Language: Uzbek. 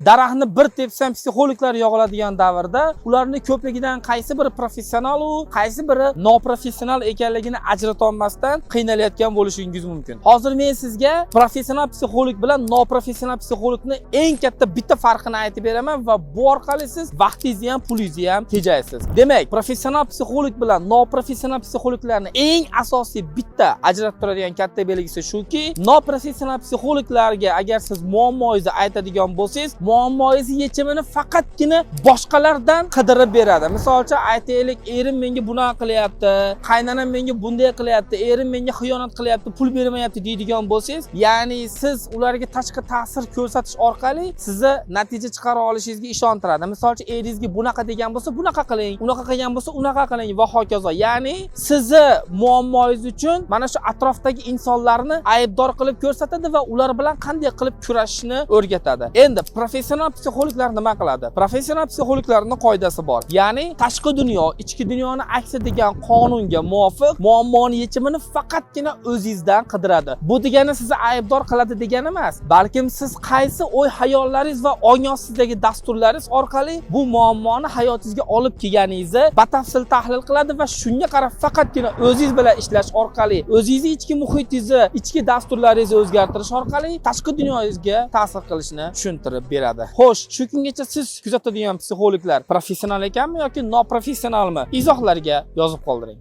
Daraxtni bir tepsam psixologlar yog'iladigan davrda ularning ko'pligidan qaysi biri professional u, qaysi biri noprofessional ekanligini ajrata olmasdan qiynalayotgan bo'lishingiz mumkin. Hozir men sizga professional psixolog bilan noprofessional psixologni eng katta bitta farqini aytib beraman va bu orqali siz vaqtingizni ham, pulingizni ham tejaysiz. Demak, professional psixolog bilan noprofessional psixologlarni eng asosiy bitta ajratib turadigan katta belgisi shuki, noprofessional psixologlarga agar siz muammongizni aytadigan bo'lsangiz, muammongizni yechimini faqatgina boshqalardan qidirib beradi. Misol uchun aytaylik, erim menga bunaqa qilyapti, qaynonam menga bunday qilyapti, erim menga xiyonat qilyapti, pul bermayapti deydigan bo'lsangiz, ya'ni siz ularga tashqi ta'sir ko'rsatish orqali sizni natija chiqara olishingizga ishontiradi. Misol uchun eringizga bunaqa degan bo'lsa, bunaqa qiling, unaqa qilgan bo'lsa, unaqa qiling va hokazo. Ya'ni sizni muammongiz uchun mana shu atrofdagi insonlarni aybdor qilib ko'rsatadi va ular bilan qanday qilib kurashishni o'rgatadi. Endi professional psixologlar nima qiladi? Professional psixologlarning qoidasi bor. Ya'ni tashqi dunyo, ichki dunyoni aks etgan qonunga muvofiq muammoni yechimini faqatgina o'zingizdan qidiradi. Bu degani sizni aybdor qiladi degani emas, balkim siz qaysi o'y-hayollaringiz va ongosizdagi dasturlaringiz orqali bu muammoni hayotingizga olib kelganingizni batafsil tahlil qiladi va shunga qarab faqatgina o'zingiz bilan ishlash orqali, o'zingizni ichki muhitingizni, ichki dasturlaringizni o'zgartirish orqali tashqi dunyongizga ta'sir qilishni tushuntirib beradi. Xo'sh, shu kungacha siz kuzatadigan psixologlar professional ekanmi yoki noprofessionalmi? Izohlarga yozib qoldiring.